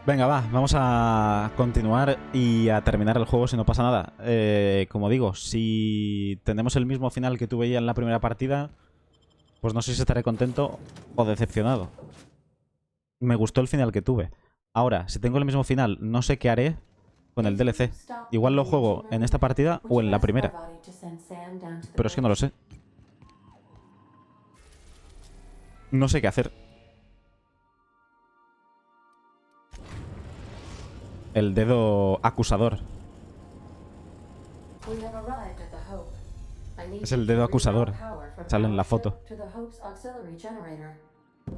Venga, va, vamos a continuar y a terminar el juego si no pasa nada. Como digo, si tenemos el mismo final que tuve ya en la primera partida, pues no sé si estaré contento o decepcionado. Me gustó el final que tuve. Ahora, si tengo el mismo final, no sé qué haré con el DLC. Igual lo juego en esta partida o en la primera. Pero es que no lo sé. No sé qué hacer. El dedo acusador. Es el dedo acusador. Sale en la foto.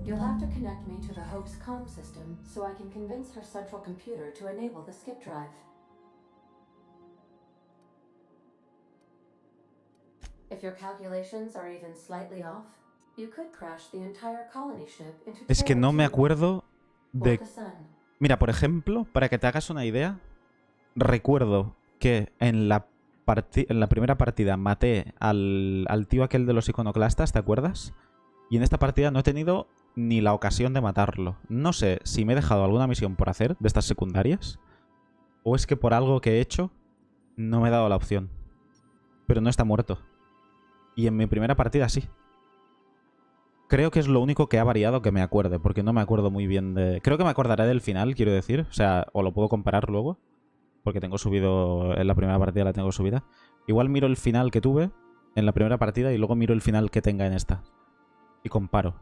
You'll have to connect me to the Hope's comm system so I can convince her central computer to enable the skip drive. If your calculations are even slightly off, you could crash the entire colony ship into Es que Terra no me 2 acuerdo or de... the Sun. Mira, por ejemplo, para que te hagas una idea, recuerdo que en la primera partida maté al tío aquel de los iconoclastas, ¿te acuerdas? Y en esta partida no he tenido ni la ocasión de matarlo. No sé si me he dejado alguna misión por hacer de estas secundarias, o es que por algo que he hecho no me he dado la opción. Pero no está muerto. Y en mi primera partida sí. Creo que es lo único que ha variado que me acuerde, porque no me acuerdo muy bien de... Creo que me acordaré del final, quiero decir. O sea, o lo puedo comparar luego, porque tengo subido... En la primera partida la tengo subida. Igual miro el final que tuve en la primera partida y luego miro el final que tenga en esta. Y comparo.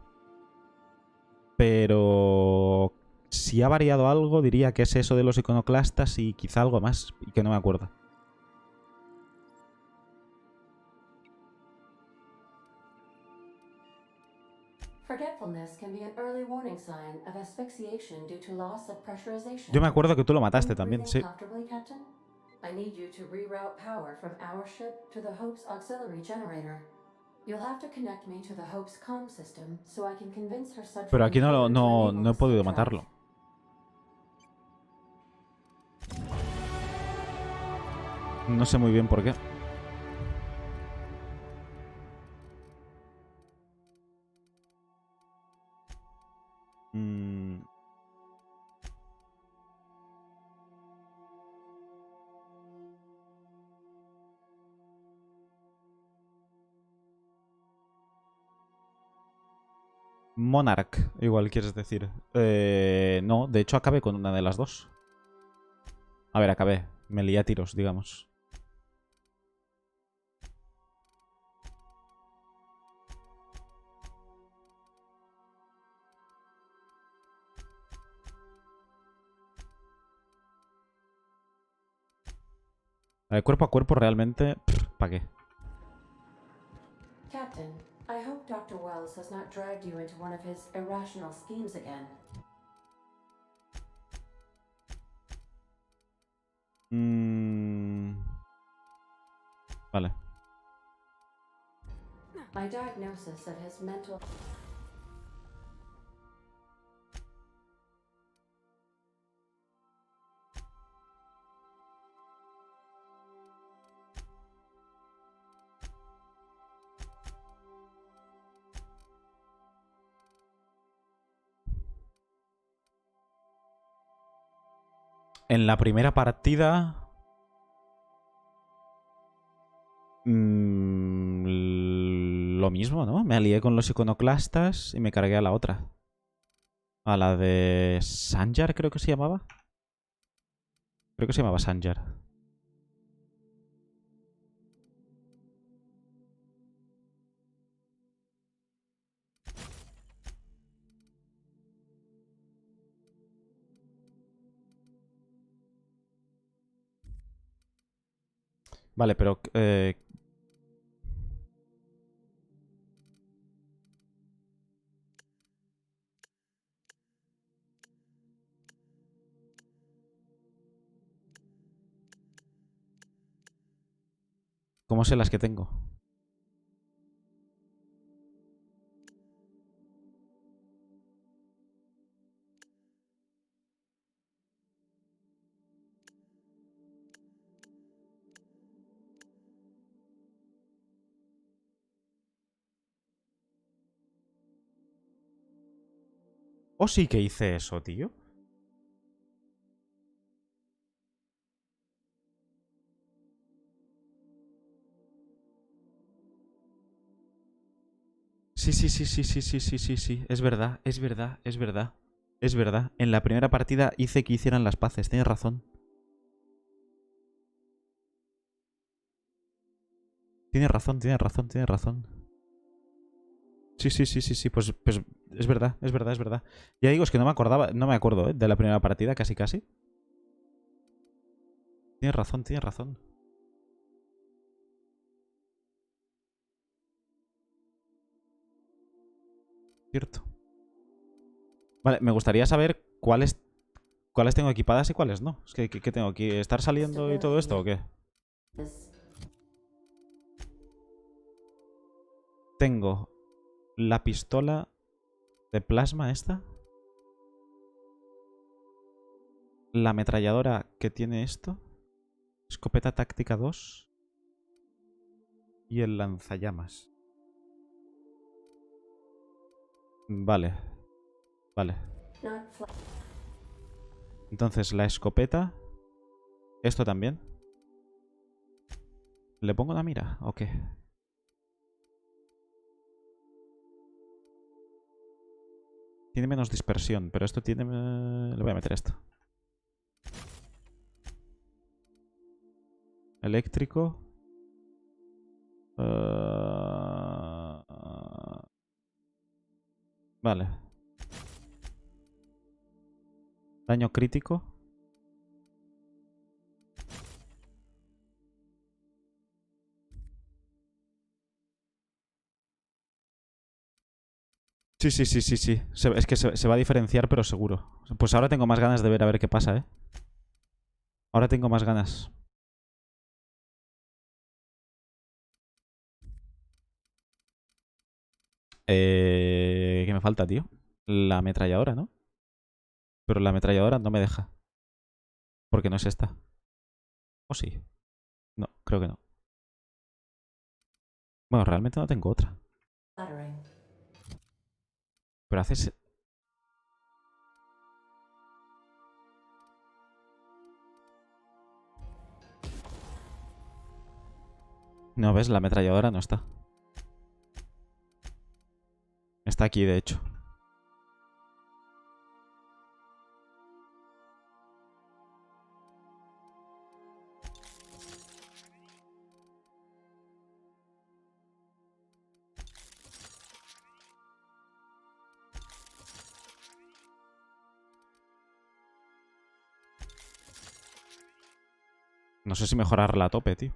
Pero... Si ha variado algo, diría que es eso de los iconoclastas y quizá algo más, y que no me acuerdo. Forgetfulness can be an early warning sign of asphyxiation due to loss of pressurization. Yo me acuerdo que tú lo Are mataste you también, breathing sí. comfortably, Captain? I need you to reroute power from our ship to the Hope's auxiliary generator. You'll have to connect me to the Hope's comm system so I can convince her central Pero aquí computer to enable no he the podido skip drive. matarlo. No sé muy bien por qué. Mm. Monarch, igual quieres decir. No, de hecho acabé con una de las dos. A ver, acabé. Me lié a tiros, digamos. Cuerpo a cuerpo realmente... ¿Para qué? Captain, I hope Dr. Wells has not dragged you into one of his irrational schemes again. Vale. My diagnosis of his mental... En la primera partida... lo mismo, ¿no? Me alié con los iconoclastas y me cargué a la otra. A la de... Sanjar, creo que se llamaba. Creo que se llamaba Sanjar. Vale, pero... ¿cómo sé las que tengo? ¿O sí que hice eso, tío? Sí, sí, sí, sí, sí, sí, sí, sí, sí. Es verdad, es verdad, es verdad. Es verdad. En la primera partida hice que hicieran las paces. Tienes razón. Tienes razón, tienes razón, tienes razón. Sí, sí, sí, sí, sí. Pues es verdad, es verdad, es verdad. Ya digo, es que no me acordaba, no me acuerdo, de la primera partida, casi casi. Tienes razón, tienes razón. Cierto. Vale, me gustaría saber cuáles tengo equipadas y cuáles no. Es que, ¿qué tengo aquí? ¿Estar saliendo y todo esto o qué? Tengo la pistola de plasma esta. La ametralladora que tiene esto. Escopeta táctica 2. Y el lanzallamas. Vale. Vale. Entonces la escopeta. Esto también. ¿Le pongo la mira o qué? Tiene menos dispersión, pero esto tiene... Le voy a meter esto. Eléctrico. Vale. Daño crítico. Sí, sí, sí, sí, sí. Es que se va a diferenciar, pero seguro. Pues ahora tengo más ganas de ver a ver qué pasa, ¿eh? Ahora tengo más ganas. ¿Qué me falta, tío? La ametralladora, ¿no? Pero la ametralladora no me deja. Porque no es esta. ¿O sí? No, creo que no. Bueno, realmente no tengo otra. Pero haces... No, ¿ves? La ametralladora no está. Está aquí, de hecho. No sé si mejorarla a tope, tío.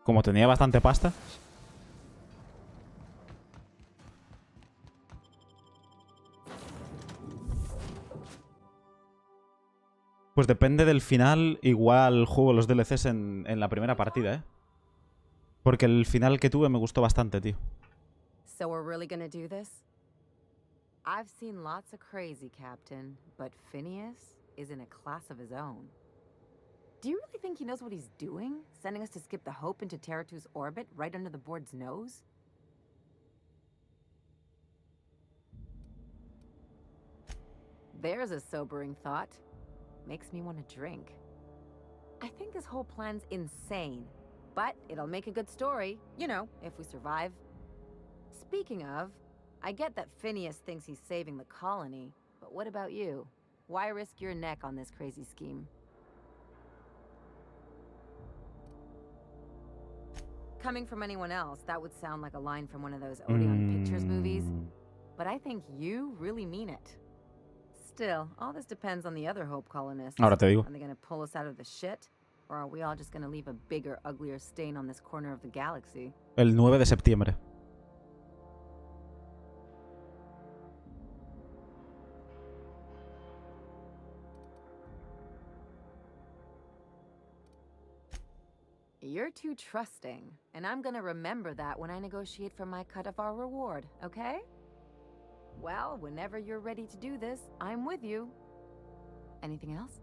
Como tenía bastante pasta. Pues depende del final. Igual juego los DLCs en la primera partida, ¿eh? Porque el final que tuve me gustó bastante, tío. So we're really gonna do this? I've seen lots of crazy, Captain, but Phineas is in a class of his own. Do you really think he knows what he's doing? Sending us to skip the Hope into Terra 2's orbit right under the board's nose? There's a sobering thought. Makes me want to drink. I think this whole plan's insane, but it'll make a good story, you know, if we survive. Speaking of, I get that Phineas thinks he's saving the colony, but what about you? Why risk your neck on this crazy scheme? Coming from anyone else, that would sound like a line from one of those Odeon Pictures movies, but I think you really mean it. Still, all this depends on the other Hope colonists. Ahora te digo. Are they gonna pull us out of the shit? Or are we all just gonna leave a bigger, uglier stain on this corner of the galaxy? El 9 de septiembre. You're too trusting, and I'm gonna remember that when I negotiate for my cut of our reward, okay? Well, whenever you're ready to do this, I'm with you. Anything else?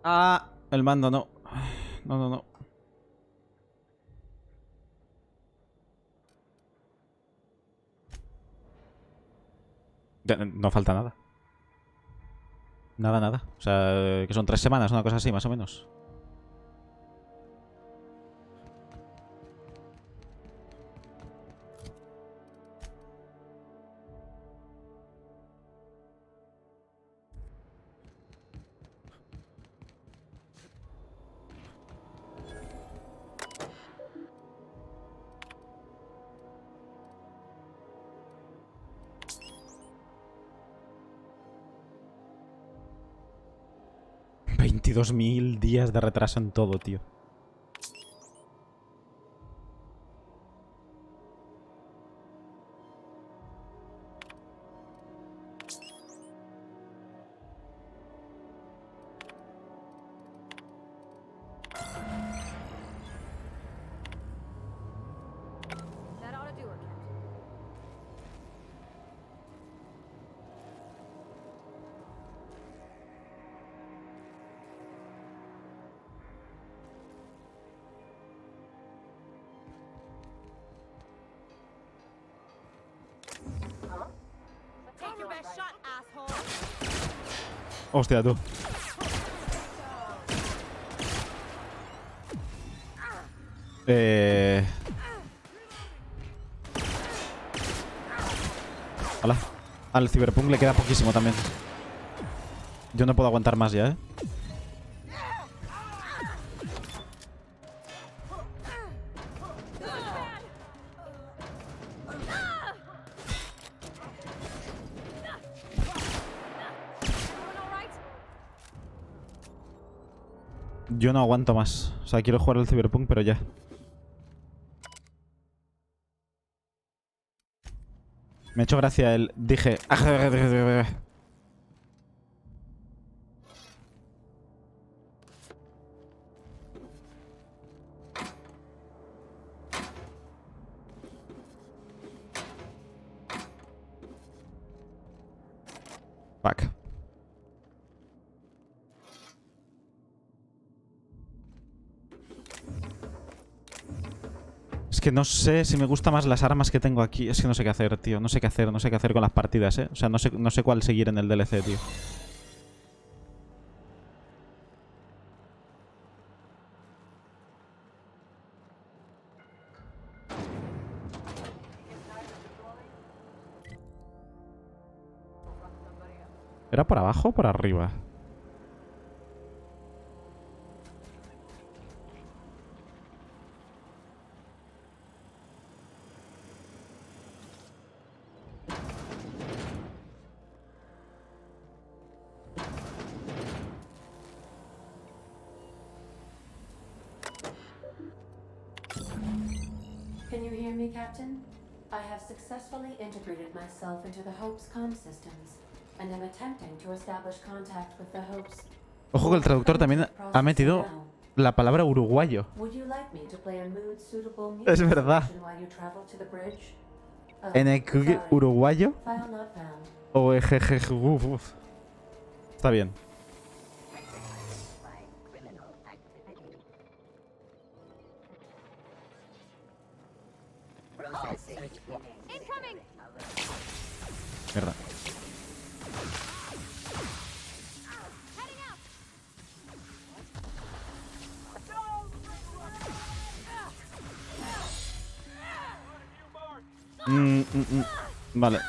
Ah, el mando no. No. No falta nada. Nada. O sea, que son 3 semanas, una cosa así, más o menos. $22.000 días de retraso en todo, tío. That ought to do her, Captain. Take your best shot, asshole. Hostia, tú. Hola. Al Cyberpunk le queda poquísimo también. Yo no puedo aguantar más ya, ¿eh? Yo no aguanto más. O sea, quiero jugar al Cyberpunk, pero ya. Me ha hecho gracia el... Dije... Fuck. Es que no sé si me gustan más las armas que tengo aquí. Es que no sé qué hacer, tío. No sé qué hacer con las partidas, ¿eh? O sea, no sé cuál seguir en el DLC, tío. ¿Era por abajo o por arriba? Can you hear me, Captain? I have successfully integrated myself into the Hope's comm systems, and am attempting to establish contact with the Hope's. Ojo que el traductor también ha metido la palabra uruguayo. Would you like me to play a mood-suitable Es music verdad. selection while you travel to the bridge? ¿NQ uruguayo? File not found. O ejeje. Está bien. Incoming! Mierda. Heading out! Vale.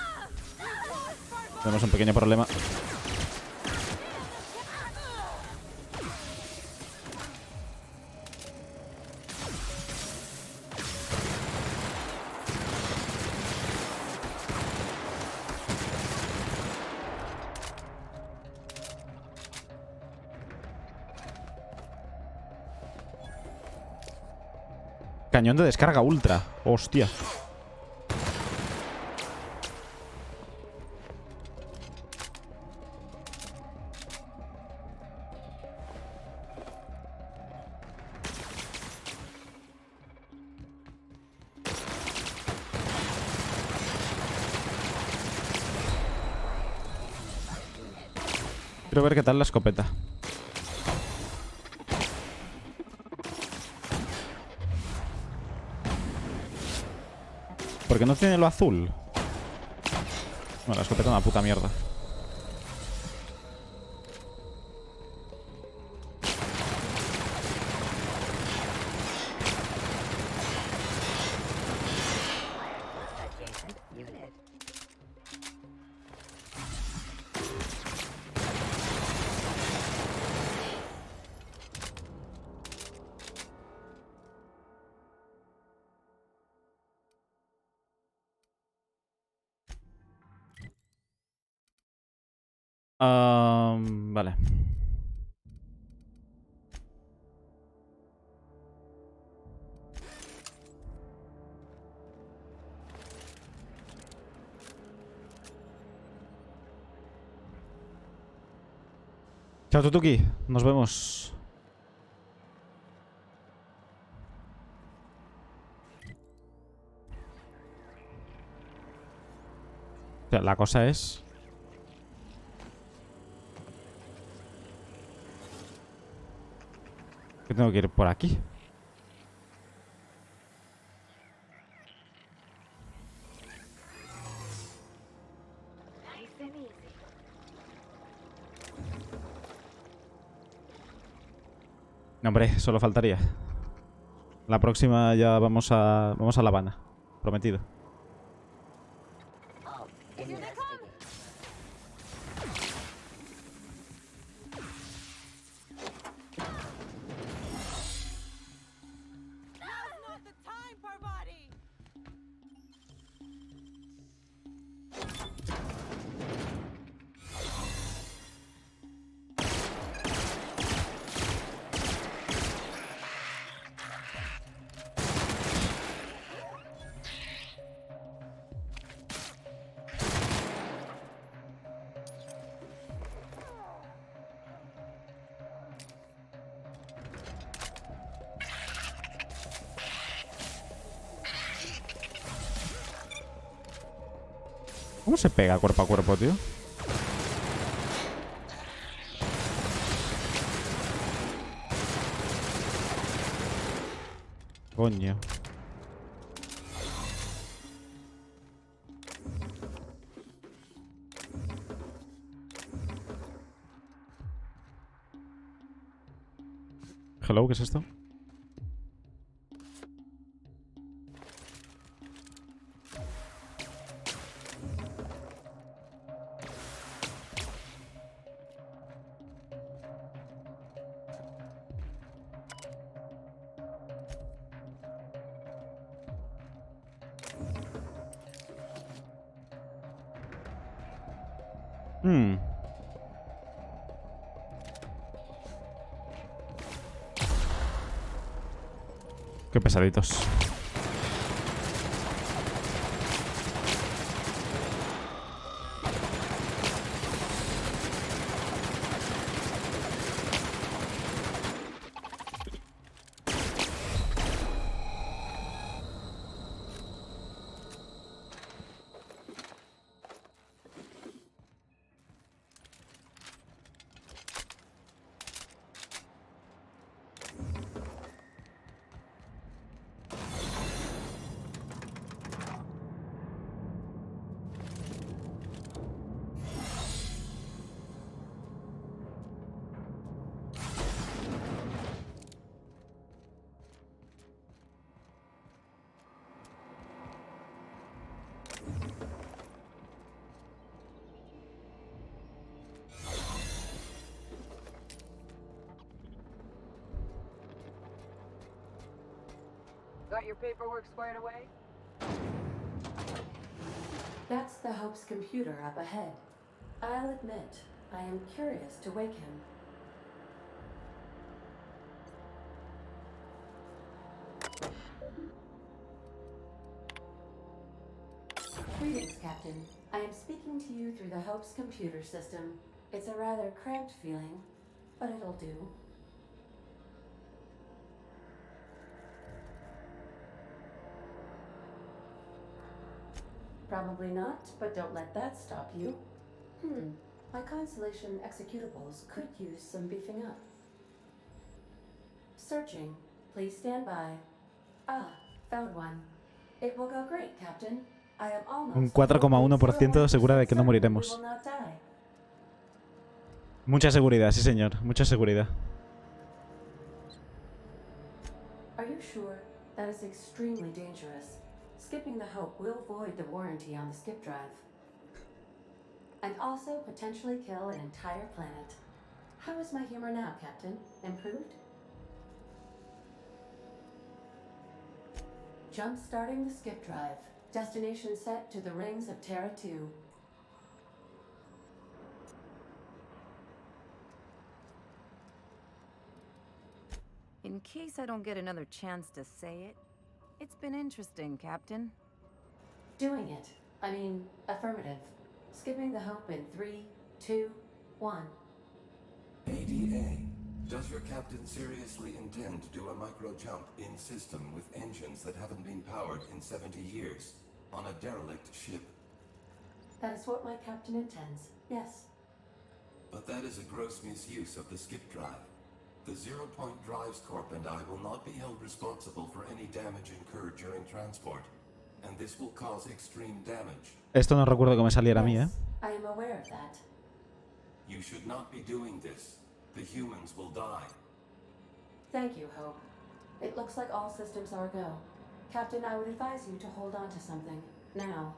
Tenemos un pequeño problema. Cañón de descarga ultra. Hostia. Quiero ver qué tal la escopeta. ¿Por qué no tiene lo azul? Bueno, la escopeta es una puta mierda. Vale. Chao, Tutuki. Nos vemos. O sea, la cosa es... que tengo que ir por aquí. No, hombre, solo faltaría. La próxima ya vamos a La Habana. Prometido. ¿Cómo se pega cuerpo a cuerpo, tío? Coño. Hello, ¿qué es esto? Qué pesaditos. Got your paperwork squared away? That's the Hope's computer up ahead. I'll admit, I am curious to wake him. Captain. I am speaking to you through the Hope's computer system. It's a rather cramped feeling, but it'll do. Probably not, but don't let that stop you. My Constellation executables could use some beefing up. Searching. Please stand by. Ah, found one. It will go great, Captain. I am almost Un 4,1% segura de que no moriremos. Mucha seguridad, sí señor. Mucha seguridad. Are you sure? That is extremely dangerous. Skipping the Hope will void the warranty on the skip drive. And also potentially kill an entire planet. How is my humor now, Captain? Improved? Jump-starting the skip drive. Destination set to the rings of Terra 2. In case I don't get another chance to say it, it's been interesting, Captain. Doing it. I mean, affirmative. Skipping the Hope in 3, 2, 1. ADA. Does your captain seriously intend to do a micro-jump in system with engines that haven't been powered in 70 years? On a derelict ship? That is what my captain intends, yes. But that is a gross misuse of the skip drive. The Zero Point Drives Corp and I will not be held responsible for any damage incurred during transport. And this will cause extreme damage. Esto no recuerdo que me saliera a mí, ¿eh? I am aware of that. You should not be doing this. The humans will die. Thank you, Hope. It looks like all systems are go. Captain, I would advise you to hold on to something. Now.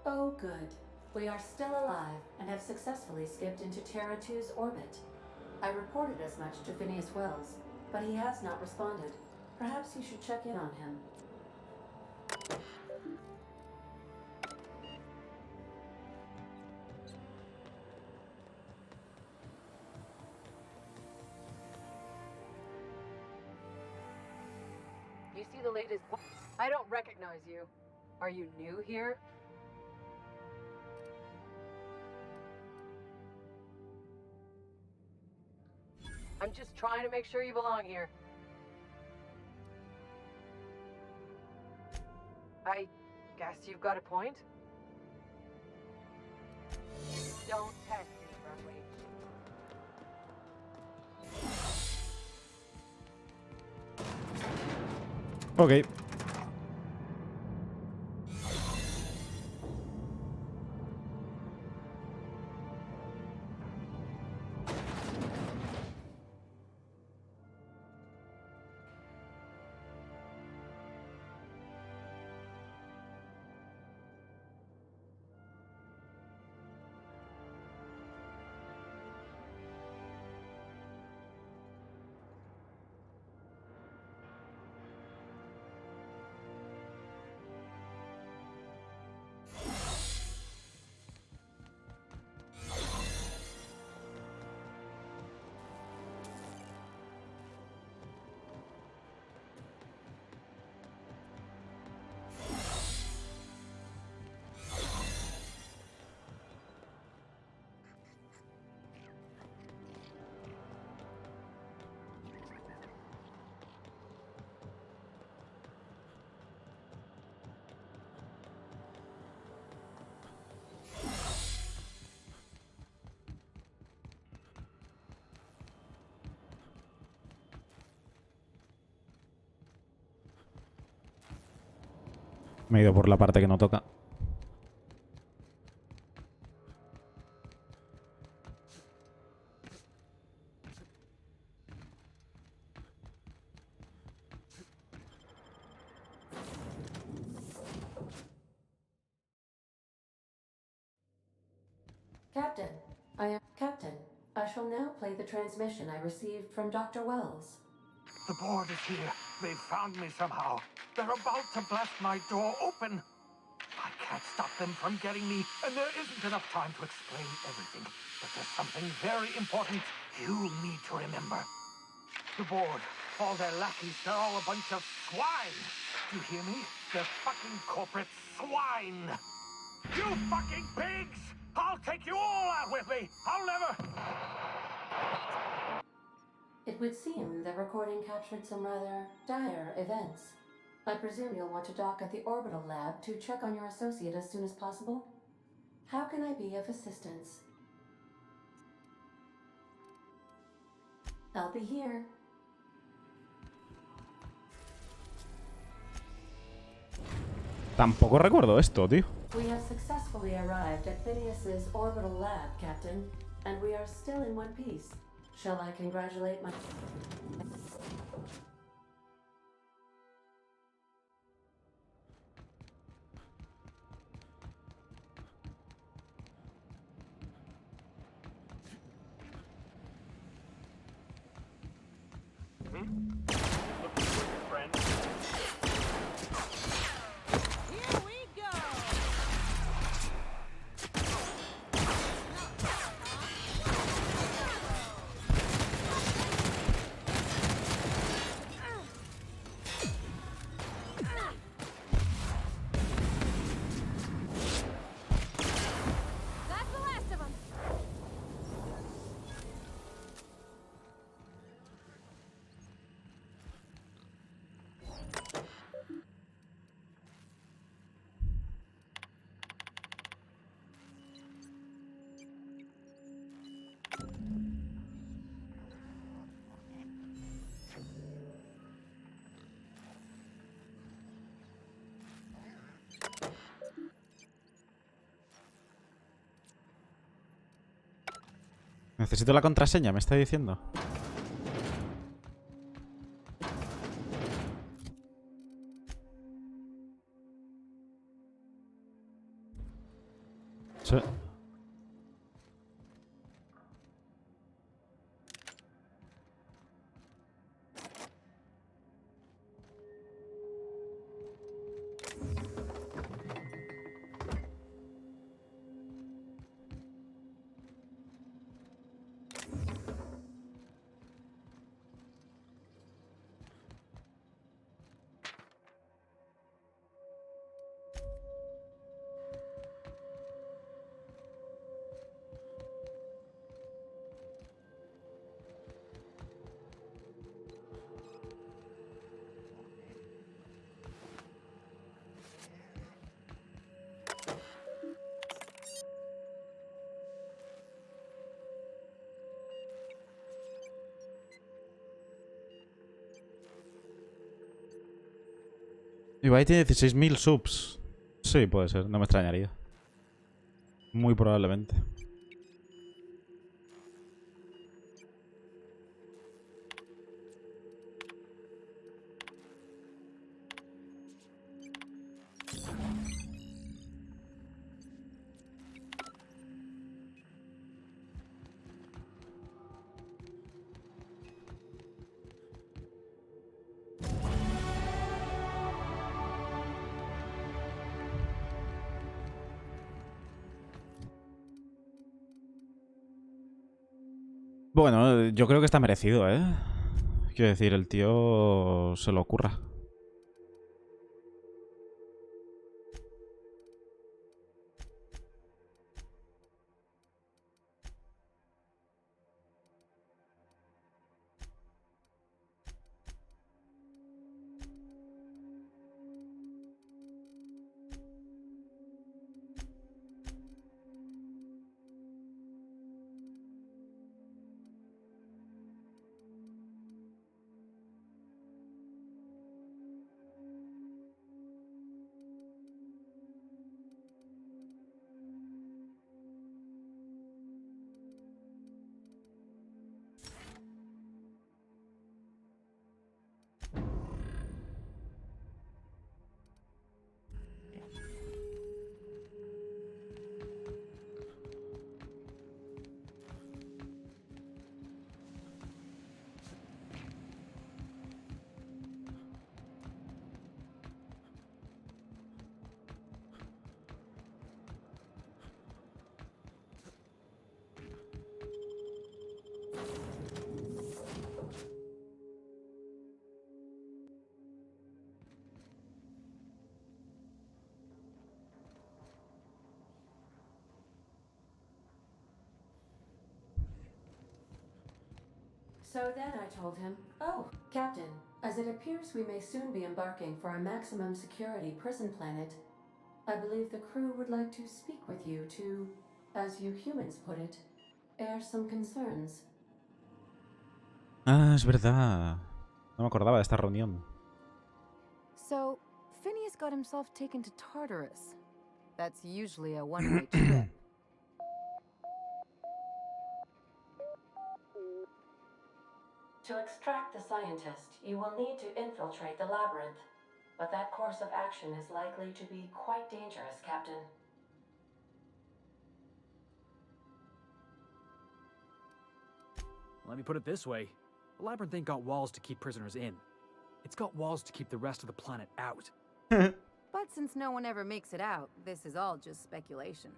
Oh, good. We are still alive and have successfully skipped into Terra 2's orbit. I reported as much to Phineas Wells, but he has not responded. Perhaps you should check in on him. You see the latest... I don't recognize you. Are you new here? I'm just trying to make sure you belong here. I guess you've got a point. Don't test me, Runway. Ok. Me he ido por la parte que no toca. Captain, I shall now play the transmission I received from Dr. Wells. The board is here. They've found me somehow. They're about to blast my door open. I can't stop them from getting me, and there isn't enough time to explain everything. But there's something very important you need to remember. The board, all their lackeys, they're all a bunch of swine. Do you hear me? They're fucking corporate swine. You fucking pigs! I'll take you all out with me. I'll never... It would seem the recording captured some rather dire events. I presume you'll want to dock at the orbital lab to check on your associate as soon as possible. How can I be of assistance? I'll be here. Tampoco recuerdo esto, tío. We have successfully arrived at Phineas's orbital lab, Captain, and we are still in one piece. Shall I congratulate my... Here we go! That's the last of them. Necesito la contraseña, me está diciendo. Sí. Ibai tiene 16.000 subs. Sí, puede ser, no me extrañaría. Muy probablemente. Bueno, yo creo que está merecido, ¿eh? Quiero decir, el tío se lo ocurra. So then I told him, "Oh, Captain, as it appears we may soon be embarking for a maximum security prison planet, I believe the crew would like to speak with you to, as you humans put it, air some concerns." Ah, es verdad. No me acordaba de esta reunión. So, Phineas got himself taken to Tartarus. That's usually a one-way trip. To extract the scientist, you will need to infiltrate the labyrinth. But that course of action is likely to be quite dangerous, Captain. Let me put it this way. The labyrinth ain't got walls to keep prisoners in. It's got walls to keep the rest of the planet out. But since no one ever makes it out, this is all just speculation.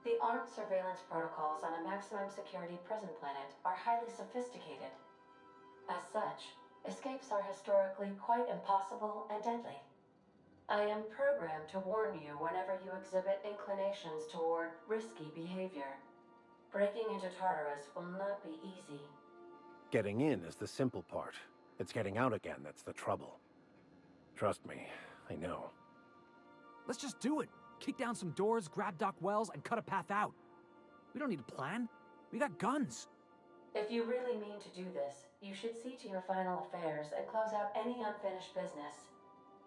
The armed surveillance protocols on a maximum security prison planet are highly sophisticated. As such, escapes are historically quite impossible and deadly. I am programmed to warn you whenever you exhibit inclinations toward risky behavior. Breaking into Tartarus will not be easy. Getting in is the simple part. It's getting out again that's the trouble. Trust me, I know. Let's just do it. Kick down some doors, grab Doc Wells, and cut a path out. We don't need a plan. We got guns. If you really mean to do this, you should see to your final affairs and close out any unfinished business.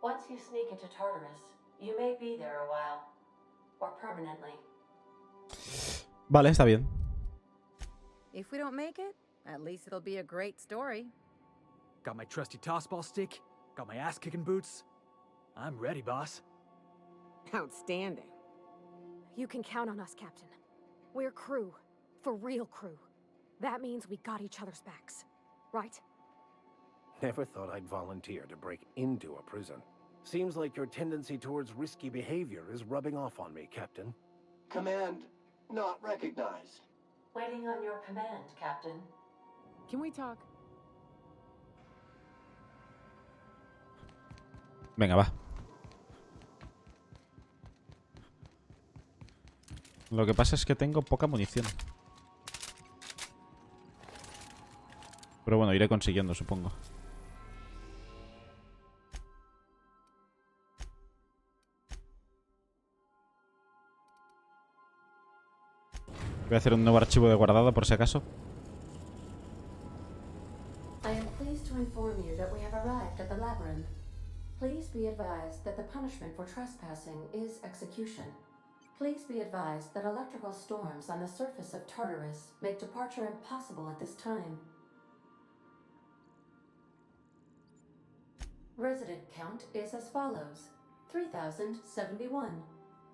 Once you sneak into Tartarus, you may be there a while. Or permanently. Vale, está bien. If we don't make it, at least it'll be a great story. Got my trusty tossball stick. Got my ass-kicking boots. I'm ready, boss. Outstanding. You can count on us, Captain. We're crew. For real crew. That means we got each other's backs. Right? Never thought I'd volunteer to break into a prison. Seems like your tendency towards risky behavior is rubbing off on me, Captain. Command not recognized. Waiting on your command, Captain. Can we talk? Venga, va. Lo que pasa es que tengo poca munición. Pero bueno, iré consiguiendo, supongo. Voy a hacer un nuevo archivo de guardado por si acaso. I am pleased to inform you that we have arrived at the labyrinth. Please be advised that the punishment for trespassing is execution. Please be advised that electrical storms on the surface of Tartarus make departure impossible at this time. Resident count is as follows: 3,071.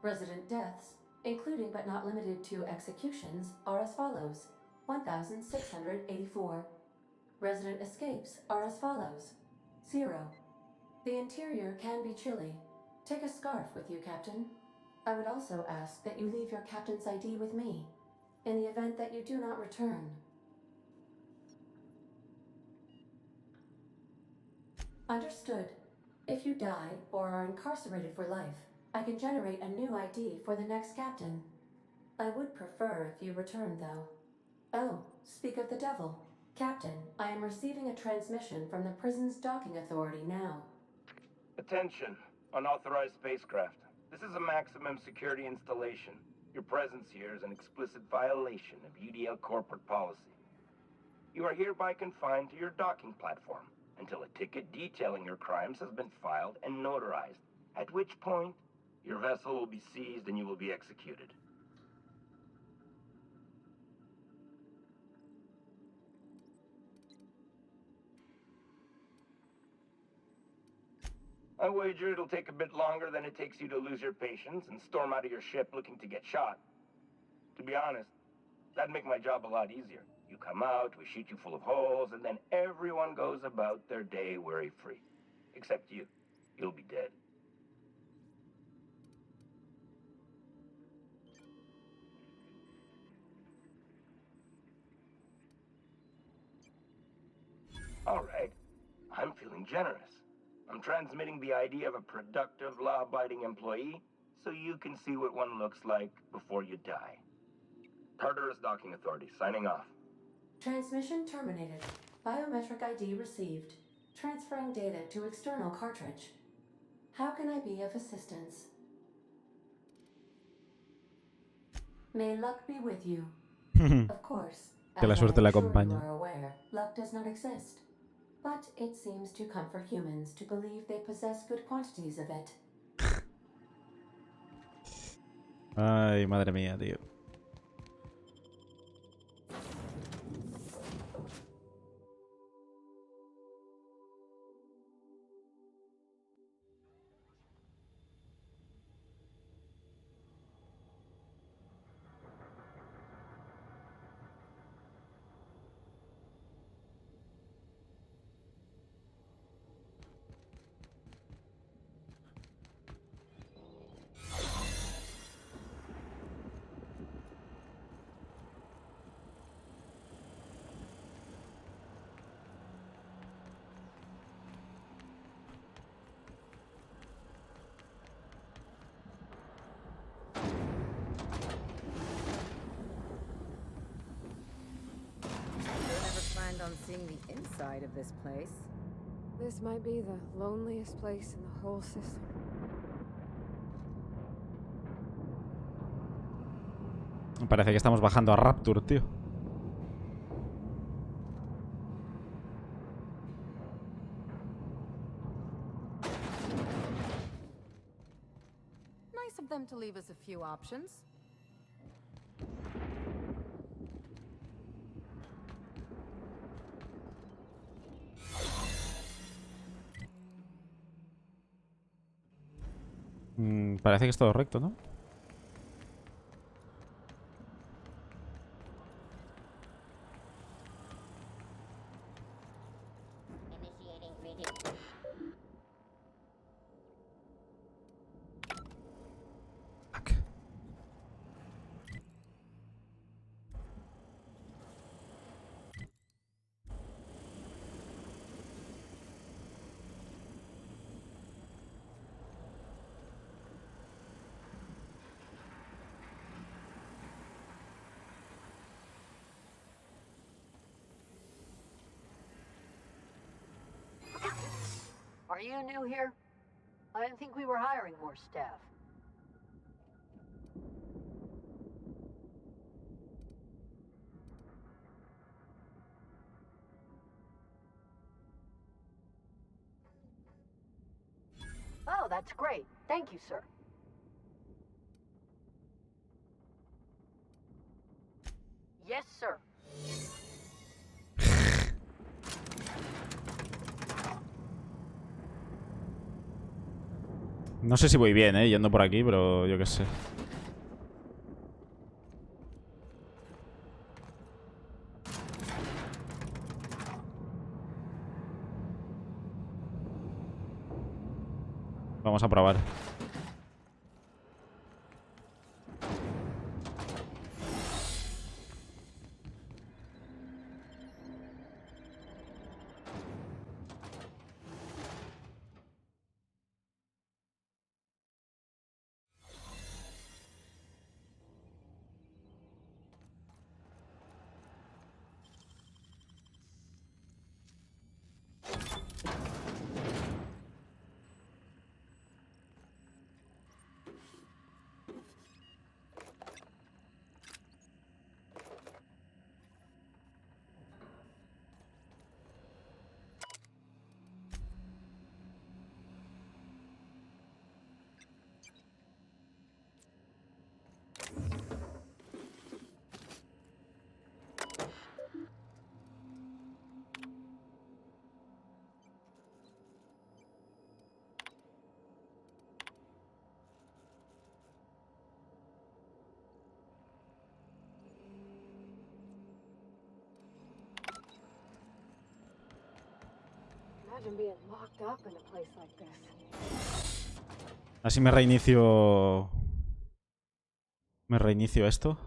Resident deaths, including but not limited to executions, are as follows: 1,684. Resident escapes are as follows: 0. The interior can be chilly. Take a scarf with you, Captain. I would also ask that you leave your captain's ID with me, in the event that you do not return. Understood. If you die or are incarcerated for life, I can generate a new ID for the next captain. I would prefer if you return, though. Oh, speak of the devil. Captain, I am receiving a transmission from the prison's docking authority now. Attention, unauthorized spacecraft. This is a maximum security installation. Your presence here is an explicit violation of UDL corporate policy. You are hereby confined to your docking platform until a ticket detailing your crimes has been filed and notarized, at which point your vessel will be seized and you will be executed. I wager it'll take a bit longer than it takes you to lose your patience and storm out of your ship looking to get shot. To be honest, that'd make my job a lot easier. You come out, we shoot you full of holes, and then everyone goes about their day worry-free. Except you. You'll be dead. All right. I'm feeling generous. I'm transmitting the idea of a productive, law-abiding employee so you can see what one looks like before you die. Tartarus Docking Authority, signing off. Transmission terminated. Biometric ID received. Transferring data to external cartridge. How can I be of assistance? May luck be with you. Of course, Que la as suerte I la am sure acompañe. you are aware, luck does not exist. But it seems to comfort humans to believe they possess good quantities of it. Ay, madre mía, tío. On seeing the inside of this place. This might be the loneliest place in the whole system. Parece que estamos bajando a Rapture, tío. Nice of them to leave us a few options. Parece que es todo recto, ¿no? Are you new here? I didn't think we were hiring more staff. Oh, that's great. Thank you, sir. Yes, sir. No sé si voy bien, yendo por aquí, pero yo qué sé. Vamos a probar. Imagine being locked up in a place like this. Así me reinicio. Me reinicio esto.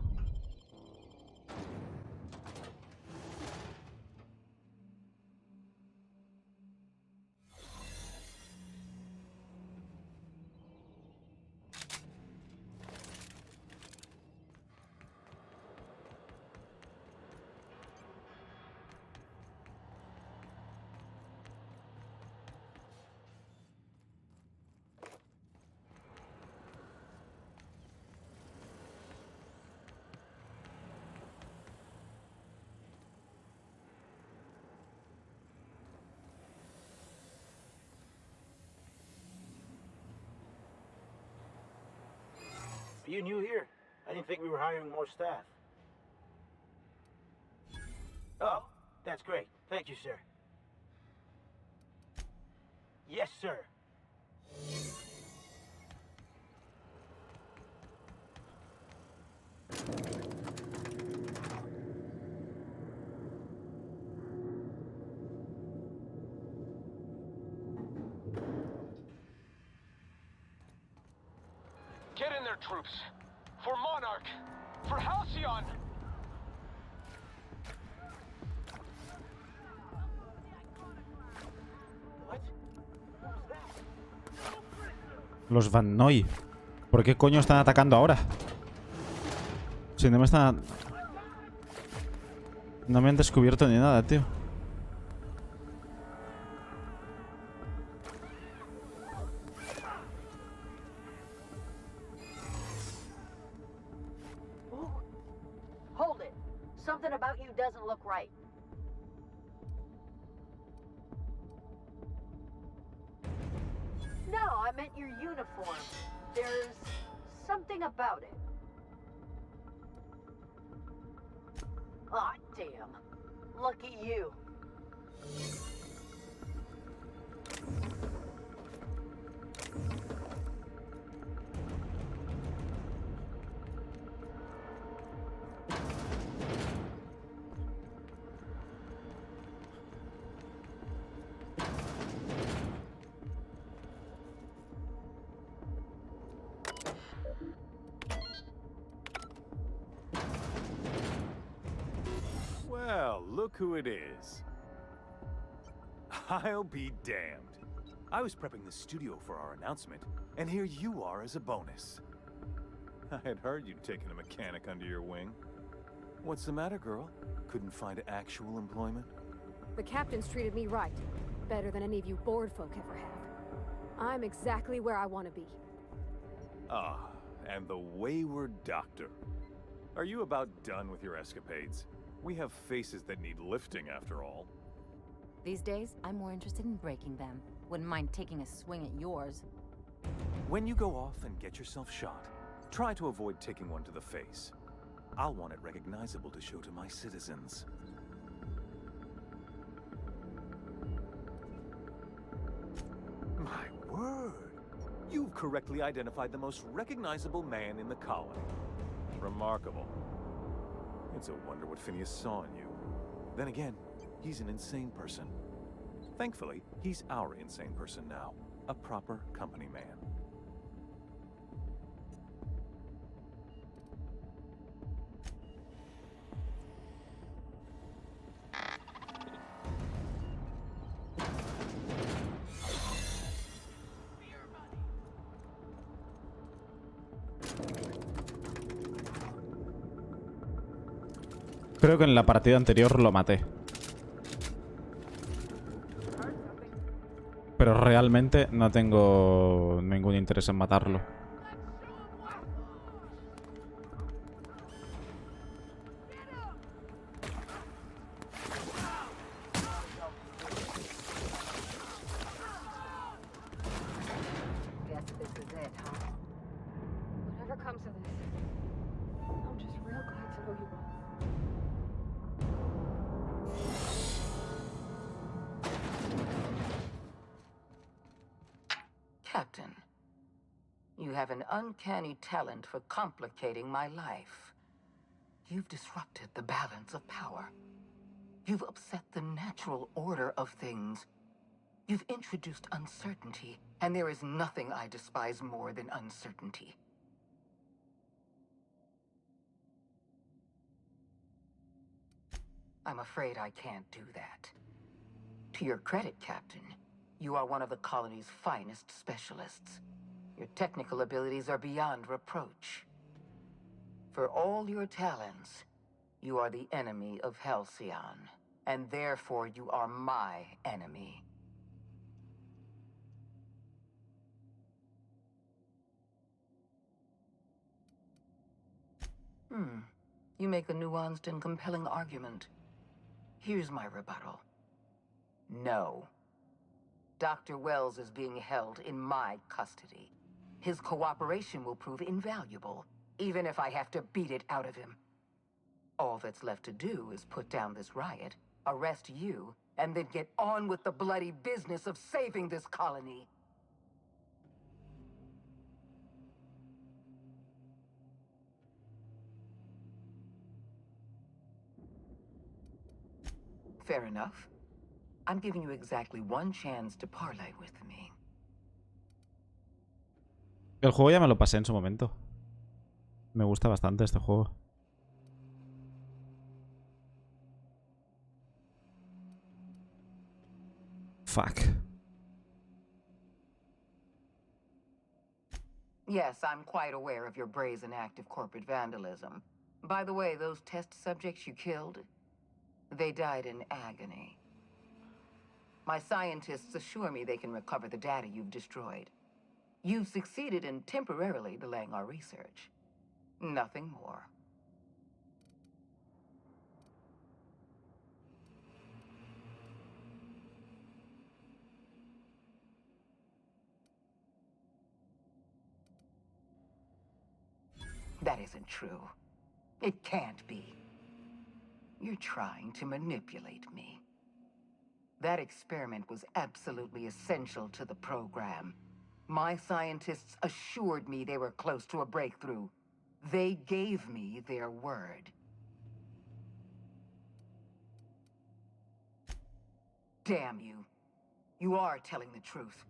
Are you new here? I didn't think we were hiring more staff. Oh, that's great. Thank you, sir. Yes, sir. Get in there, troops. For Monarch. For Halcyon. Los Van Noy. ¿Por qué coño están atacando ahora? Si no me están... No me han descubierto ni nada, tío. Hold it. Something about you doesn't look right. No, I meant your uniform. There's something about it. Aw, damn. Lucky you. Well, look who it is. I'll be damned. I was prepping the studio for our announcement, and here you are as a bonus. I had heard you'd taken a mechanic under your wing. What's the matter, girl? Couldn't find actual employment? The captain's treated me right. Better than any of you bored folk ever have. I'm exactly where I want to be. Ah, and the wayward doctor. Are you about done with your escapades? We have faces that need lifting, after all. These days, I'm more interested in breaking them. Wouldn't mind taking a swing at yours. When you go off and get yourself shot, try to avoid taking one to the face. I'll want it recognizable to show to my citizens. My word! You've correctly identified the most recognizable man in the colony. Remarkable. It's a wonder what Phineas saw in you. Then again, he's an insane person. Thankfully, he's our insane person now. A proper company man. Creo que en la partida anterior lo maté. Pero realmente no tengo ningún interés en matarlo. Whatever comes of this, I'm just real glad to know you all. Captain, you have an uncanny talent for complicating my life. You've disrupted the balance of power. You've upset the natural order of things. You've introduced uncertainty, and there is nothing I despise more than uncertainty. I'm afraid I can't do that. To your credit, Captain, you are one of the colony's finest specialists. Your technical abilities are beyond reproach. For all your talents, you are the enemy of Halcyon, and therefore you are my enemy. You make a nuanced and compelling argument. Here's my rebuttal. No. Dr. Wells is being held in my custody. His cooperation will prove invaluable, even if I have to beat it out of him. All that's left to do is put down this riot, arrest you, and then get on with the bloody business of saving this colony. Fair enough. I'm giving you exactly one chance to parlay with me. El juego ya me lo pasé en su momento. Me gusta bastante este juego. Fuck. Yes, I'm quite aware of your brazen act of corporate vandalism. By the way, those test subjects you killed, they died in agony. My scientists assure me they can recover the data you've destroyed. You've succeeded in temporarily delaying our research. Nothing more. That isn't true. It can't be. You're trying to manipulate me. That experiment was absolutely essential to the program. My scientists assured me they were close to a breakthrough. They gave me their word. Damn you. You are telling the truth.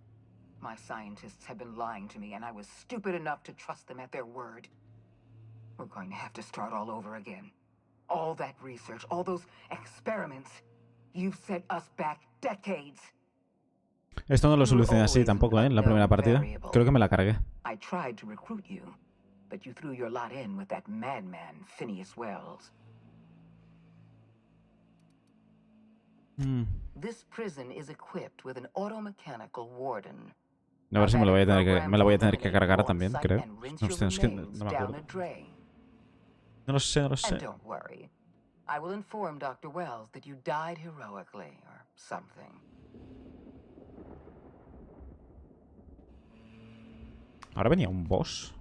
My scientists have been lying to me, and I was stupid enough to trust them at their word. We're going to have to start all over again. All that research, all those experiments, you've set us back decades. Esto no lo solucioné así tampoco, ¿eh? En la primera partida. Creo que me la cargué. I tried to recruit you, but you threw your lot in with that madman, Phineas Wells. This prison is equipped with an automechanical warden. A ver si me la voy a tener que cargar también, creo. No sé, es que no me acuerdo. No lo sé, no lo sé. And don't worry. I will inform Dr. Wells that you died heroically or something. Ahora venía un boss.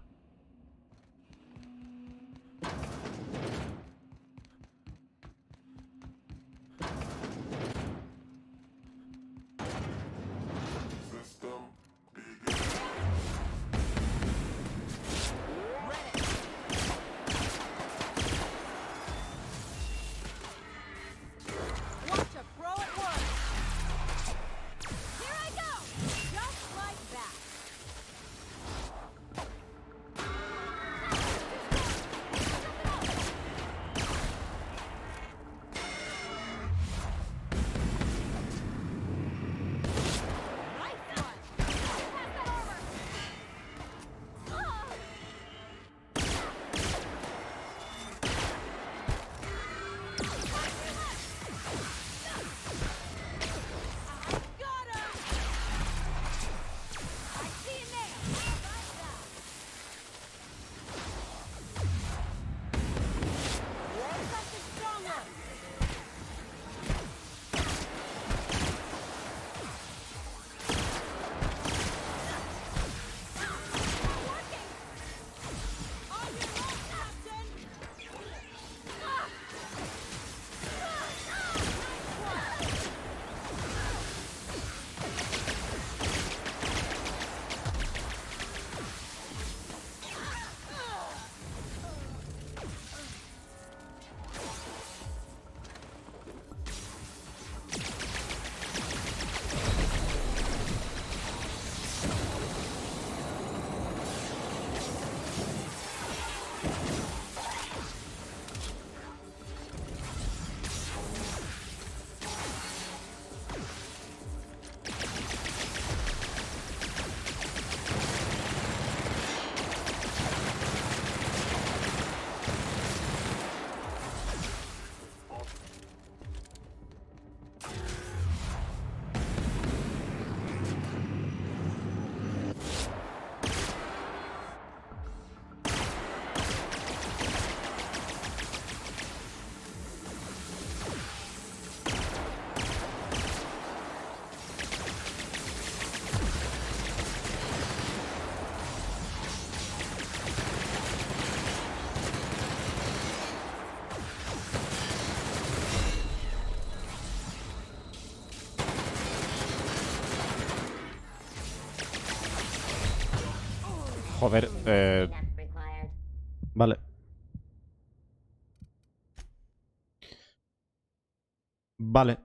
Joder, vale. Vale.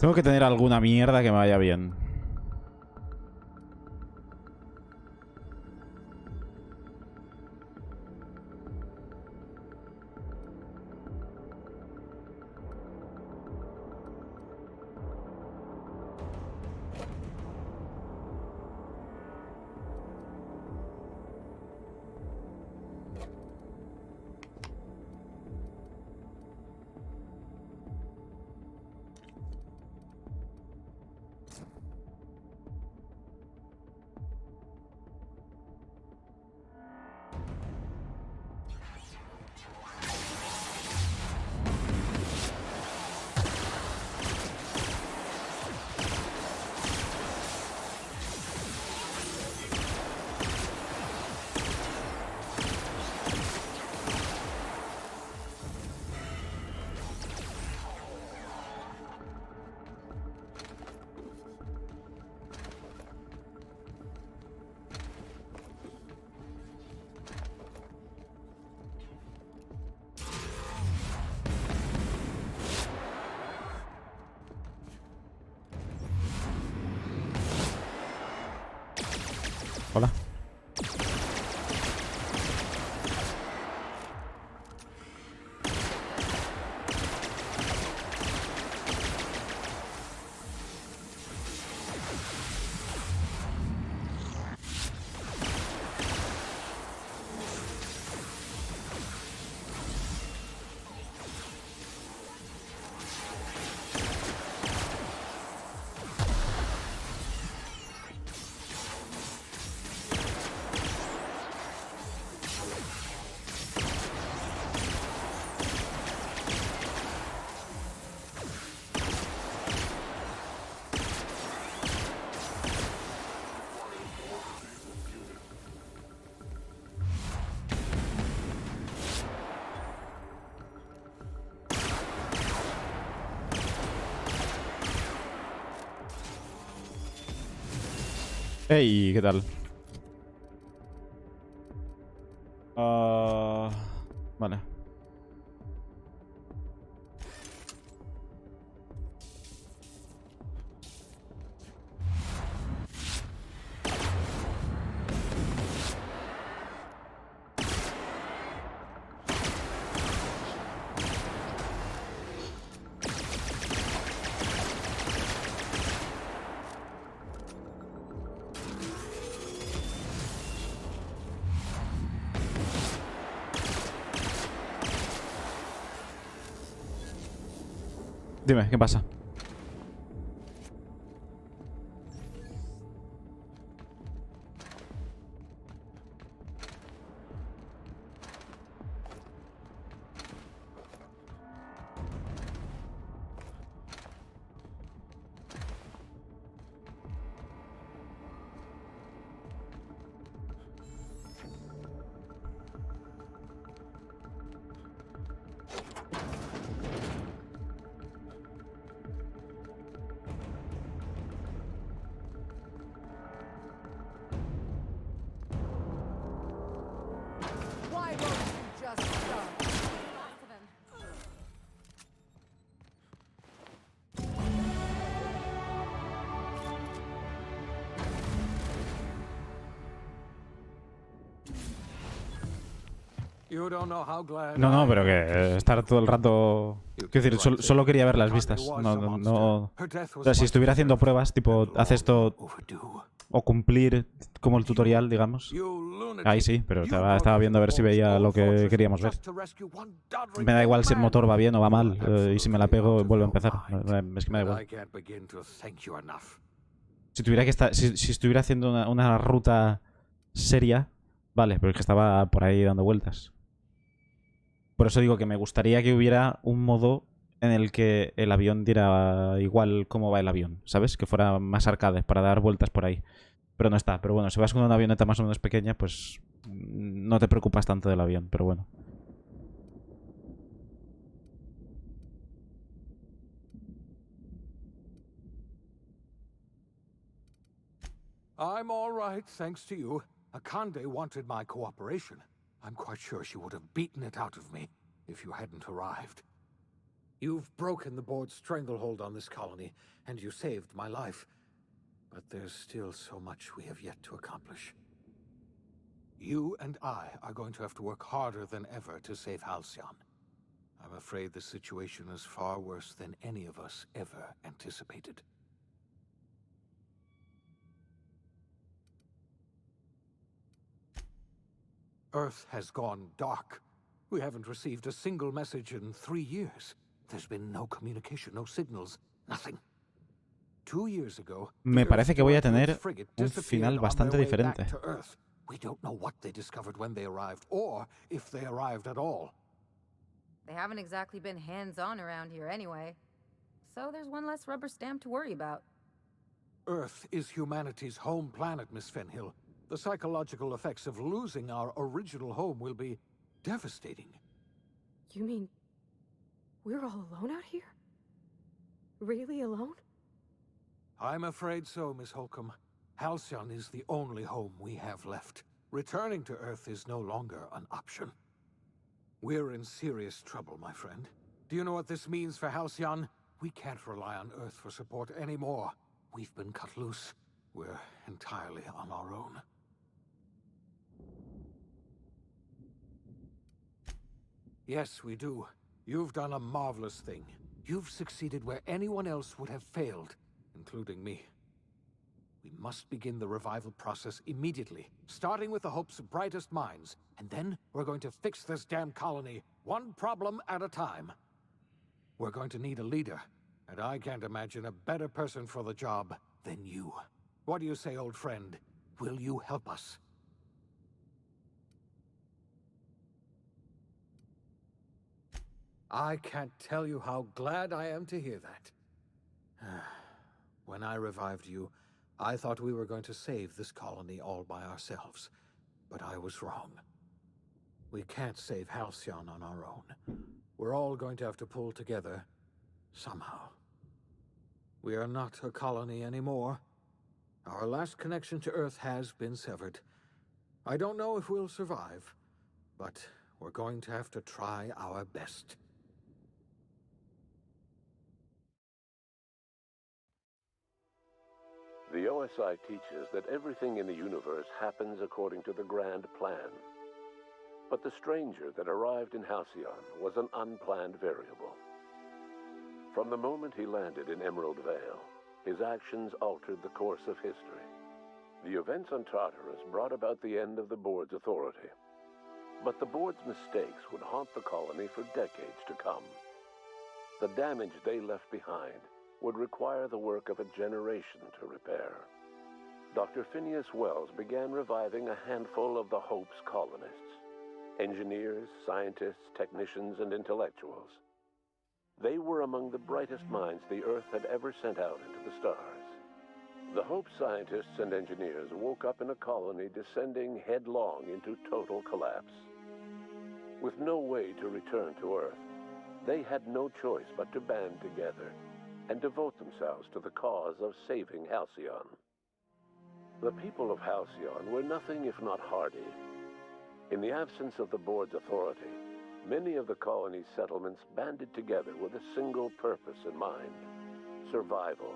Tengo que tener alguna mierda que me vaya bien. Hola. Hey, ¿qué tal? Vale. Dime, ¿qué pasa? No, pero que estar todo el rato... Quiero decir, solo quería ver las vistas. No. O sea, si estuviera haciendo pruebas, tipo, haz esto o cumplir como el tutorial, digamos. Ahí sí, pero estaba viendo a ver si veía lo que queríamos ver. Me da igual si el motor va bien o va mal. Y si me la pego, vuelvo a empezar. Es que me da igual. Si estuviera haciendo una ruta seria, vale, pero es que estaba por ahí dando vueltas. Por eso digo que me gustaría que hubiera un modo en el que el avión diera igual cómo va el avión, ¿sabes? Que fuera más arcade para dar vueltas por ahí. Pero no está. Pero bueno, si vas con una avioneta más o menos pequeña, pues no te preocupas tanto del avión, pero bueno. I'm all right, thanks to you. Akande wanted my cooperation. I'm quite sure she would have beaten it out of me if you hadn't arrived. You've broken the board's stranglehold on this colony, and you saved my life. But there's still so much we have yet to accomplish. You and I are going to have to work harder than ever to save Halcyon. I'm afraid the situation is far worse than any of us ever anticipated. Earth has gone dark. We haven't received a single message in 3 years. There's been no communication, no signals, nothing. 2 years ago, me parece que voy a tener un final bastante diferente. We don't know what they discovered when they arrived, or if they arrived at all. They haven't exactly been hands-on around here anyway. So there's one less rubber stamp to worry about. Earth is humanity's home planet, Miss Fenhill. The psychological effects of losing our original home will be devastating. You mean we're all alone out here? Really alone? I'm afraid so, Miss Holcomb. Halcyon is the only home we have left. Returning to Earth is no longer an option. We're in serious trouble, my friend. Do you know what this means for Halcyon? We can't rely on Earth for support anymore. We've been cut loose. We're entirely on our own. Yes, we do. You've done a marvelous thing. You've succeeded where anyone else would have failed, including me. We must begin the revival process immediately, starting with the hope's brightest minds, and then we're going to fix this damn colony, one problem at a time. We're going to need a leader, and I can't imagine a better person for the job than you. What do you say, old friend? Will you help us? I can't tell you how glad I am to hear that. When I revived you, I thought we were going to save this colony all by ourselves, but I was wrong. We can't save Halcyon on our own. We're all going to have to pull together, somehow. We are not a colony anymore. Our last connection to Earth has been severed. I don't know if we'll survive, but we're going to have to try our best. The OSI teaches that everything in the universe happens according to the grand plan. But the stranger that arrived in Halcyon was an unplanned variable. From the moment he landed in Emerald Vale, his actions altered the course of history. The events on Tartarus brought about the end of the board's authority. But the board's mistakes would haunt the colony for decades to come. the damage they left behind would require the work of a generation to repair. Dr. Phineas Wells began reviving a handful of the Hope's colonists. Engineers, scientists, technicians, and intellectuals. They were among the brightest minds the Earth had ever sent out into the stars. The Hope scientists and engineers woke up in a colony descending headlong into total collapse. With no way to return to Earth, they had no choice but to band together and devote themselves to the cause of saving Halcyon. The people of Halcyon were nothing if not hardy. In the absence of the board's authority, many of the colony's settlements banded together with a single purpose in mind: survival.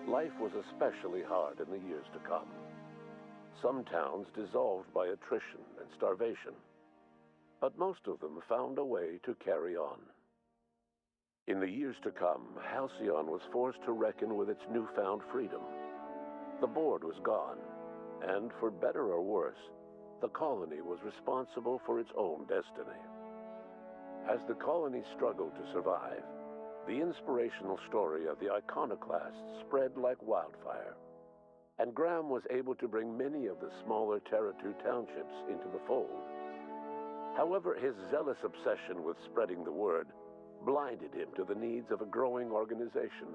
Life was especially hard in the years to come. Some towns dissolved by attrition and starvation, but most of them found a way to carry on. In the years to come, Halcyon was forced to reckon with its newfound freedom. The board was gone, and for better or worse, the colony was responsible for its own destiny. As the colony struggled to survive, the inspirational story of the iconoclasts spread like wildfire, and Graham was able to bring many of the smaller Terra 2 townships into the fold. However, his zealous obsession with spreading the word blinded him to the needs of a growing organization,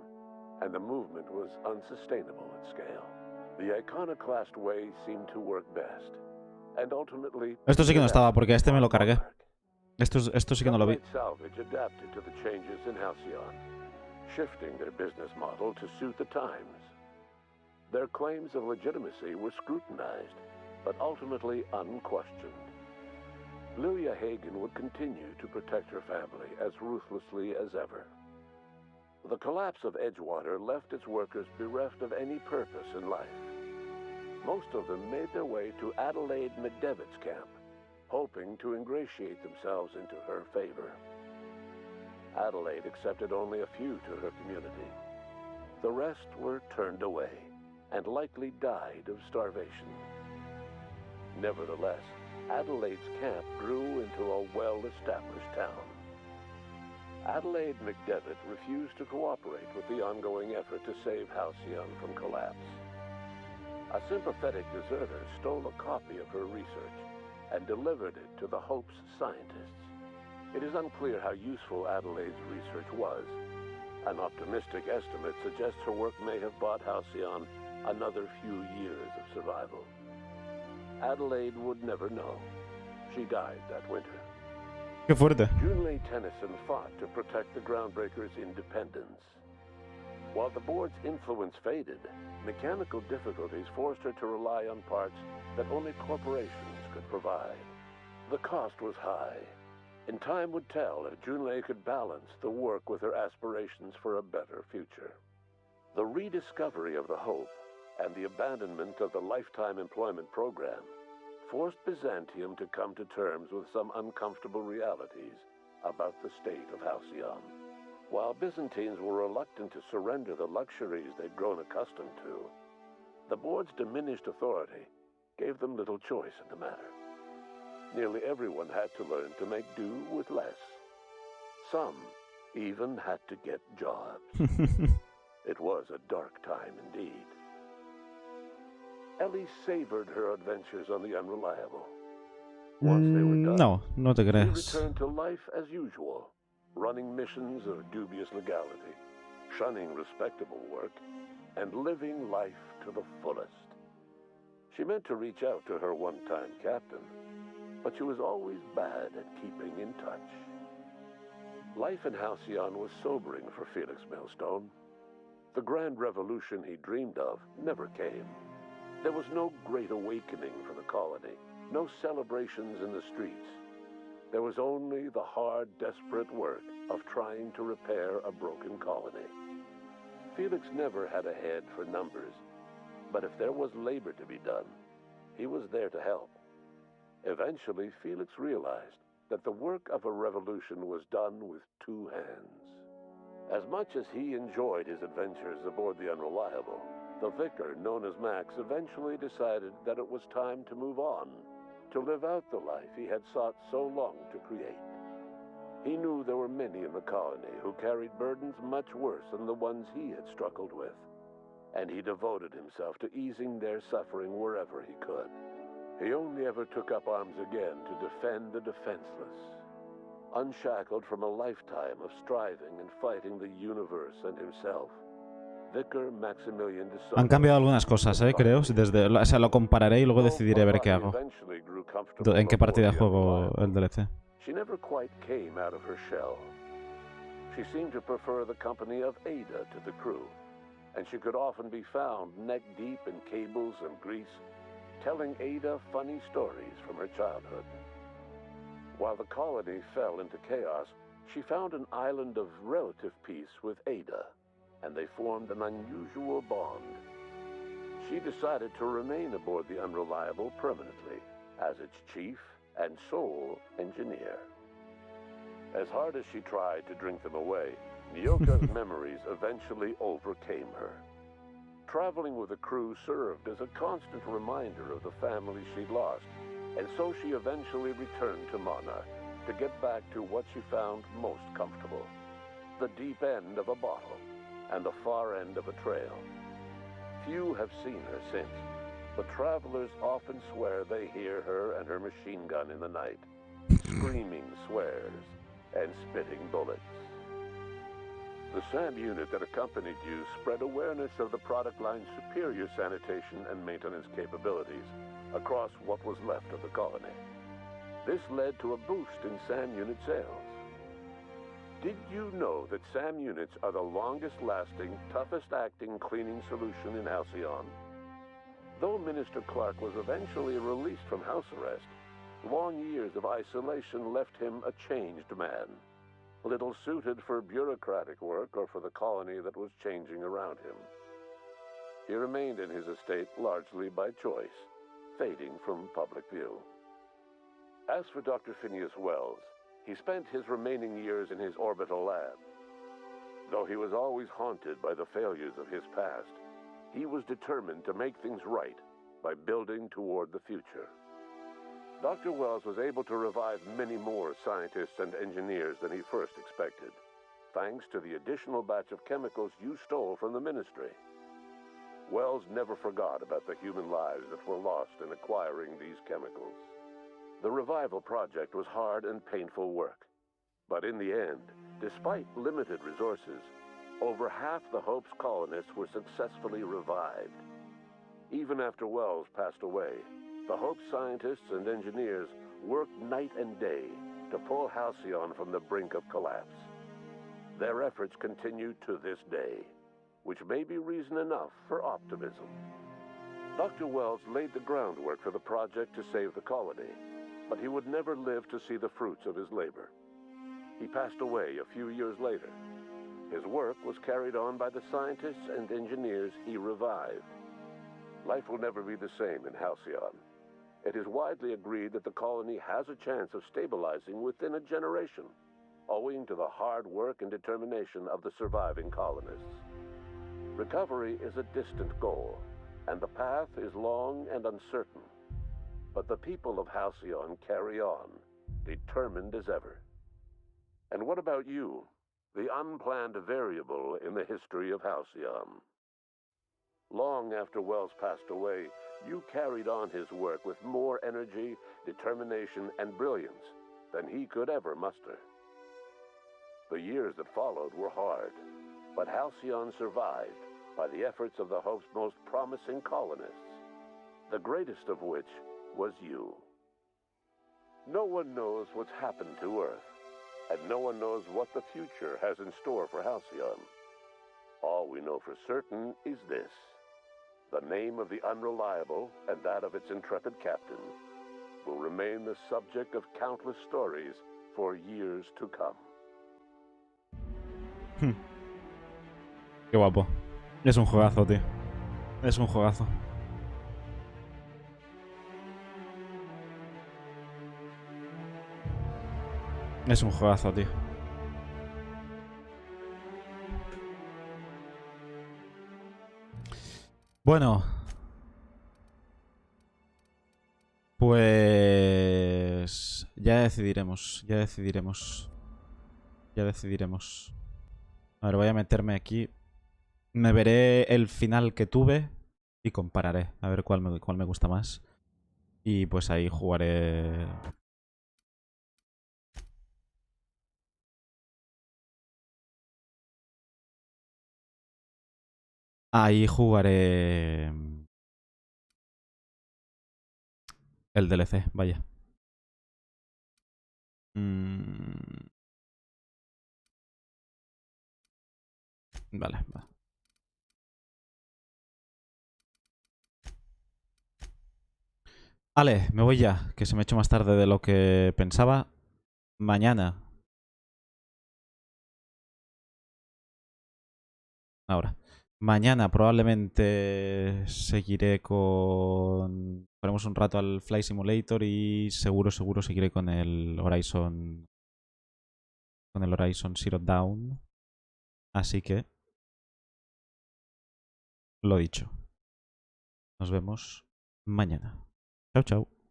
and the movement was unsustainable at scale. The iconoclast way seemed to work best, and ultimately... Esto sí que no estaba, porque este me lo cargué. Esto sí que no lo vi. Salvage adapted to the changes in Halcyon, shifting their business model to suit the times. Their claims of legitimacy were scrutinized, but ultimately unquestioned. Lilia Hagen would continue to protect her family as ruthlessly as ever. The collapse of Edgewater left its workers bereft of any purpose in life. Most of them made their way to Adelaide McDevitt's camp, hoping to ingratiate themselves into her favor. Adelaide accepted only a few to her community. The rest were turned away and likely died of starvation. Nevertheless, Adelaide's camp grew into a well-established town. Adelaide McDevitt refused to cooperate with the ongoing effort to save Halcyon from collapse. A sympathetic deserter stole a copy of her research and delivered it to the Hope's scientists. It is unclear how useful Adelaide's research was. An optimistic estimate suggests her work may have bought Halcyon another few years of survival. Adelaide would never know. She died that winter. Qué fuerte. Junlei Tennyson fought to protect the Groundbreakers' independence. While the board's influence faded, mechanical difficulties forced her to rely on parts that only corporations could provide. The cost was high, and time would tell if Junlei could balance the work with her aspirations for a better future. The rediscovery of the Hope and the abandonment of the lifetime employment program forced Byzantium to come to terms with some uncomfortable realities about the state of Halcyon. While Byzantines were reluctant to surrender the luxuries they'd grown accustomed to, the board's diminished authority gave them little choice in the matter. Nearly everyone had to learn to make do with less. Some even had to get jobs. It was a dark time indeed. Ellie savored her adventures on the Unreliable. Once they were done, no te she creas. returned to life as usual, running missions of dubious legality, shunning respectable work, and living life to the fullest. She meant to reach out to her one-time captain, but she was always bad at keeping in touch. Life in Halcyon was sobering for Felix Millstone. The grand revolution he dreamed of never came. There was no great awakening for the colony, no celebrations in the streets. There was only the hard, desperate work of trying to repair a broken colony. Felix never had a head for numbers, but if there was labor to be done, he was there to help. Eventually, Felix realized that the work of a revolution was done with two hands. As much as he enjoyed his adventures aboard the Unreliable, the vicar, known as Max, eventually decided that it was time to move on, to live out the life he had sought so long to create. He knew there were many in the colony who carried burdens much worse than the ones he had struggled with, and he devoted himself to easing their suffering wherever he could. He only ever took up arms again to defend the defenseless, unshackled from a lifetime of striving and fighting the universe and himself. Vicar Maximilian de Han cambiado algunas cosas, creo. O sea, lo compararé y luego decidiré ver qué hago. En qué partida juego el DLC. She never quite came out of her shell. She seemed to prefer the company of Ada to the crew, and she could often be found neck-deep in cables and grease, telling Ada funny stories from her childhood. While the colony fell into chaos, she found an island of relative peace with Ada, and they formed an unusual bond. She decided to remain aboard the Unreliable permanently as its chief and sole engineer. As hard as she tried to drink them away, Nyoka's memories eventually overcame her. Traveling with the crew served as a constant reminder of the family she'd lost, and so she eventually returned to Monarch to get back to what she found most comfortable: the deep end of a bottle and the far end of a trail. Few have seen her since, but travelers often swear they hear her and her machine gun in the night, screaming swears and spitting bullets. The SAM unit that accompanied you spread awareness of the product line's superior sanitation and maintenance capabilities across what was left of the colony. This led to a boost in SAM unit sales. Did you know that SAM units are the longest-lasting, toughest-acting cleaning solution in Halcyon? Though Minister Clark was eventually released from house arrest, long years of isolation left him a changed man, little suited for bureaucratic work or for the colony that was changing around him. He remained in his estate largely by choice, fading from public view. As for Dr. Phineas Wells, he spent his remaining years in his orbital lab. Though he was always haunted by the failures of his past, he was determined to make things right by building toward the future. Dr. Wells was able to revive many more scientists and engineers than he first expected, thanks to the additional batch of chemicals you stole from the Ministry. Wells never forgot about the human lives that were lost in acquiring these chemicals. The revival project was hard and painful work, but in the end, despite limited resources, over half the Hope's colonists were successfully revived. Even after Wells passed away, the Hope scientists and engineers worked night and day to pull Halcyon from the brink of collapse. Their efforts continue to this day, which may be reason enough for optimism. Dr. Wells laid the groundwork for the project to save the colony, but he would never live to see the fruits of his labor. He passed away a few years later. His work was carried on by the scientists and engineers he revived. Life will never be the same in Halcyon. It is widely agreed that the colony has a chance of stabilizing within a generation, owing to the hard work and determination of the surviving colonists. Recovery is a distant goal, and the path is long and uncertain. But the people of Halcyon carry on, determined as ever. And what about you, the unplanned variable in the history of Halcyon? Long after Wells passed away, you carried on his work with more energy, determination, and brilliance than he could ever muster. The years that followed were hard, but Halcyon survived by the efforts of the Hope's most promising colonists, the greatest of which was you. No one knows what's happened to Earth, and no one knows what the future has in store for Halcyon. All we know for certain is this: the name of the Unreliable and that of its intrepid captain will remain the subject of countless stories for years to come. Qué guapo. Es un juegazo, tío. Es un juegazo. Es un juegazo, tío. Bueno. Pues... Ya decidiremos. Ya decidiremos. Ya decidiremos. A ver, voy a meterme aquí. Me veré el final que tuve y compararé. A ver cuál me gusta más. Y pues ahí jugaré... Ahí jugaré... El DLC, vaya. Vale, va. Vale, me voy ya, que se me ha hecho más tarde de lo que pensaba. Mañana. Ahora. Mañana probablemente seguiré con... Ponemos un rato al Flight Simulator y seguro seguiré con el Horizon... Con el Horizon Zero Dawn. Así que... Lo dicho. Nos vemos mañana. Chao, chao.